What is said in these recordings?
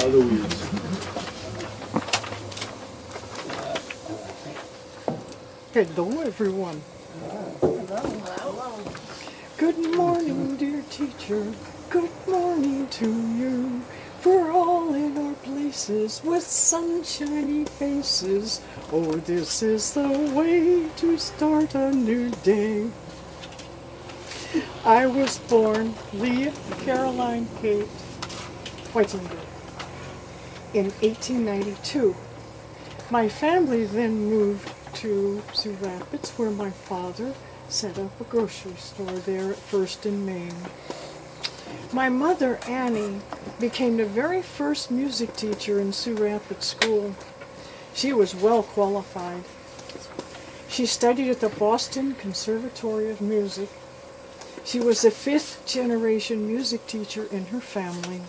Louise. Hello, everyone. Good morning, dear teacher. Good morning to you. We're all in our places with sunshiny faces. Oh, this is the way to start a new day. I was born Leah Caroline Kate Whittinger in 1892. My family then moved to Sioux Rapids, where my father set up a grocery store there at First in Maine. My mother, Annie, became the very first music teacher in Sioux Rapids School. She was well qualified. She studied at the Boston Conservatory of Music. She was the 5th generation music teacher in her family.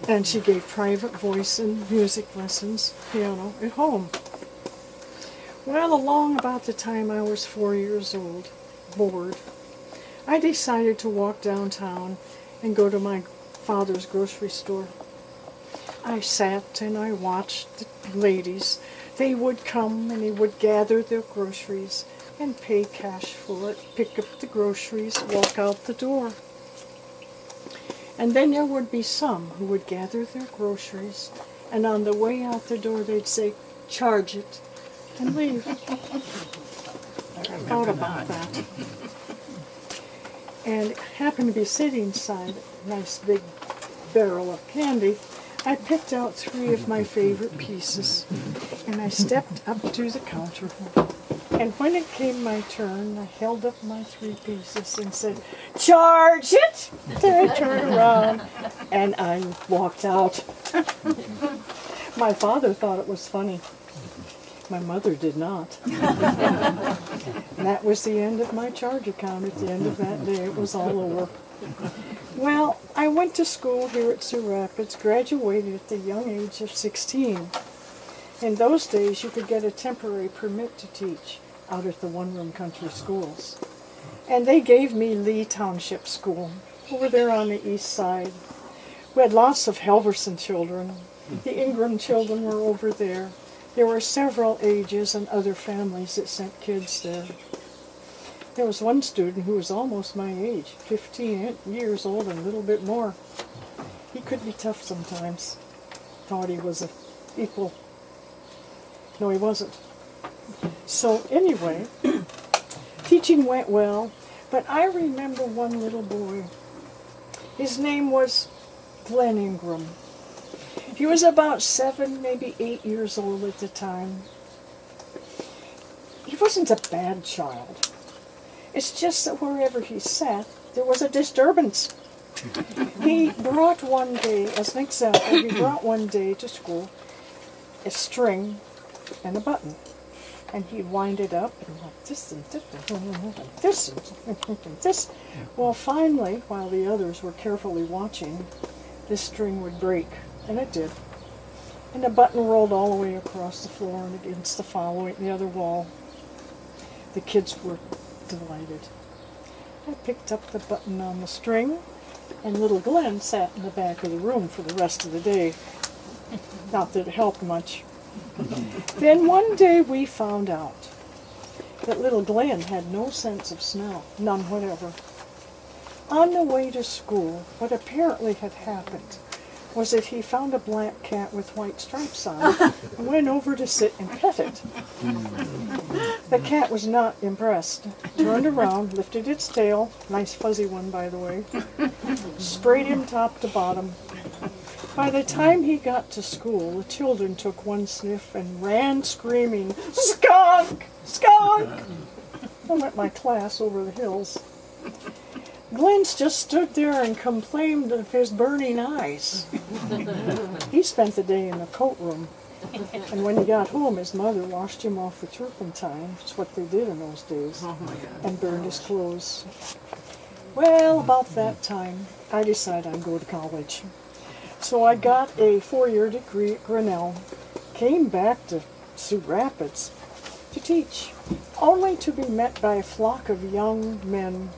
And she gave private voice and music lessons, piano, at home. Well, along about the time I was 4 years old, bored, I decided to walk downtown and go to my father's grocery store. I sat and I watched the ladies. They would come and they would gather their groceries and pay cash for it, pick up the groceries, walk out the door. And then there would be some who would gather their groceries, and on the way out the door they'd say, "Charge it," and leave. I thought about that. And happened to be sitting inside a nice big barrel of candy. I picked out 3 of my favorite pieces, and I stepped up to the counter. And when it came my turn, I held up my 3 pieces and said, "Charge it!" Then I turned around and I walked out. My father thought it was funny. My mother did not. And that was the end of my charge account. At the end of that day, it was all over. Well, I went to school here at Sioux Rapids, graduated at the young age of 16. In those days, you could get a temporary permit to teach out at the one-room country schools. And they gave me Lee Township School, over there on the east side. We had lots of Halverson children. The Ingram children were over there. There were several ages and other families that sent kids there. There was one student who was almost my age, 15 years old and a little bit more. He could be tough sometimes. Thought he was an equal. No, he wasn't. So anyway, teaching went well, but I remember one little boy. His name was Glenn Ingram. He was about 7, maybe 8 years old at the time. He wasn't a bad child. It's just that wherever he sat, there was a disturbance. He brought one day, as an example, he brought one day to school a string and a button. And he'd wind it up and like this and this and this and this. Well, finally, while the others were carefully watching, this string would break. And it did. And the button rolled all the way across the floor and against the other wall. The kids were delighted. I picked up the button on the string, and little Glenn sat in the back of the room for the rest of the day. Not that it helped much. Then one day we found out that little Glenn had no sense of smell, none whatever. On the way to school, what apparently had happened was that he found a black cat with white stripes on it and went over to sit and pet it. The cat was not impressed. Turned around, lifted its tail, nice fuzzy one by the way, sprayed him top to bottom. By the time he got to school, the children took one sniff and ran screaming, "Skunk! Skunk!" From at my class over the hills. Glenn's just stood there and complained of his burning eyes. He spent the day in the coat room, and when he got home, his mother washed him off with turpentine. That's what they did in those days, and burned his clothes. Well, about that time, I decided I'd go to college. So I got a 4-year degree at Grinnell, came back to Sioux Rapids to teach, only to be met by a flock of young men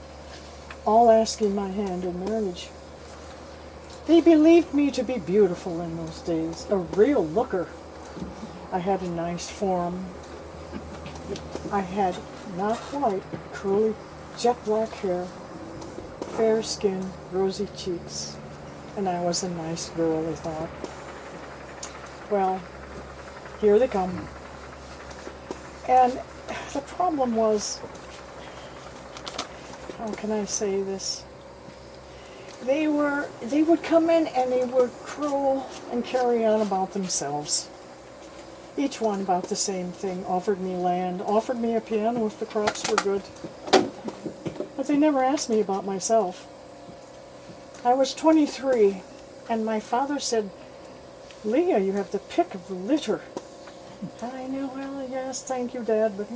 all asking my hand in marriage. They believed me to be beautiful in those days, a real looker. I had a nice form. I had not white, curly, jet black hair, fair skin, rosy cheeks, and I was a nice girl, they thought. Well, here they come. And the problem was, how can I say this? They would come in and they were cruel and carry on about themselves. Each one about the same thing, offered me land, offered me a piano if the crops were good. But they never asked me about myself. I was 23, and my father said, "Leah, you have the pick of the litter." And I knew, well, yes, thank you, Dad, but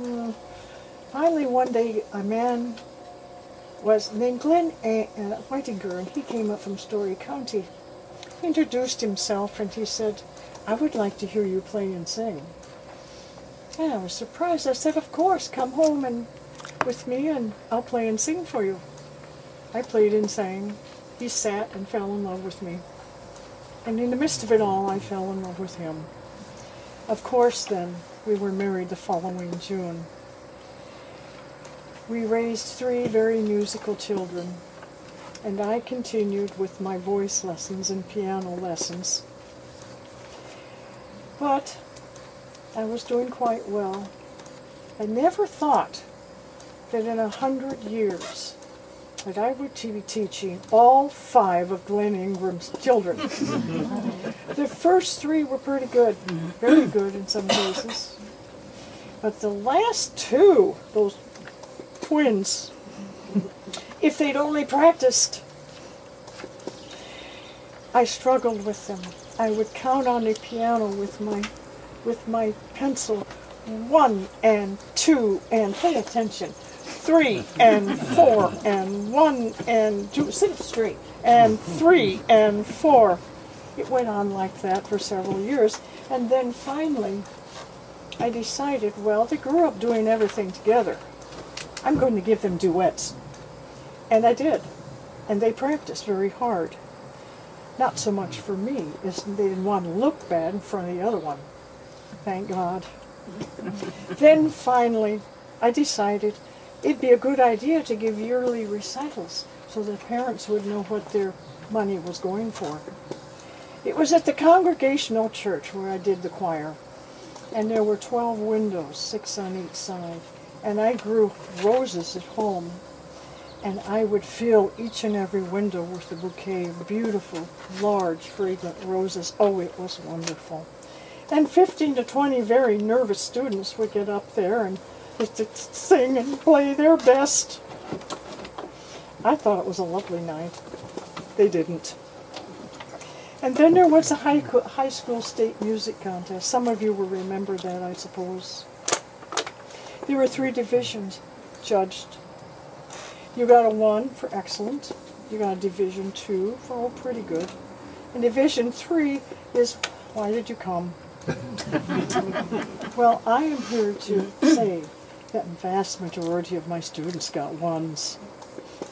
finally one day a man was named Glenn Whitinger, and he came up from Story County. He introduced himself, and he said, "I would like to hear you play and sing." And I was surprised. I said, "Of course, come home and with me, and I'll play and sing for you." I played and sang. He sat and fell in love with me. And in the midst of it all, I fell in love with him. Of course, then, we were married the following June. We raised 3 very musical children, and I continued with my voice lessons and piano lessons. But I was doing quite well. I never thought that in 100 years that I would be teaching all 5 of Glenn Ingram's children. The first 3 were pretty good, very good in some cases. But the last 2, those twins, if they'd only practiced, I struggled with them. I would count on the piano with my pencil, 1 and 2, and pay attention, 3 and 4 and 1 and 2, sit straight, and 3 and 4. It went on like that for several years, and then finally I decided, well, they grew up doing everything together. I'm going to give them duets. And I did. And they practiced very hard. Not so much for me, as they didn't want to look bad in front of the other one. Thank God. Then finally, I decided it'd be a good idea to give yearly recitals so that parents would know what their money was going for. It was at the Congregational Church where I did the choir, and there were 12 windows, 6 on each side, and I grew roses at home, and I would fill each and every window with a bouquet of beautiful, large, fragrant roses. Oh, it was wonderful. And 15 to 20 very nervous students would get up there and sing and play their best. I thought it was a lovely night. They didn't. And then there was a high school state music contest. Some of you will remember that, I suppose. There were 3 divisions judged. You got a 1 for excellent. You got a Division 2 for oh, pretty good. And Division 3 is, why did you come? Well, I am here to say that the vast majority of my students got 1s.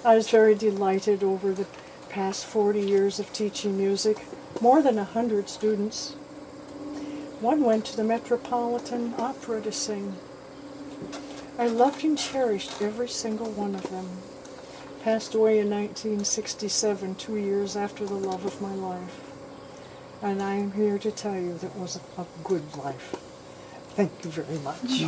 I was very delighted over the past 40 years of teaching music. More than 100 students. One went to the Metropolitan Opera to sing. I loved and cherished every single one of them. Passed away in 1967, 2 years after the love of my life. And I am here to tell you that it was a good life. Thank you very much.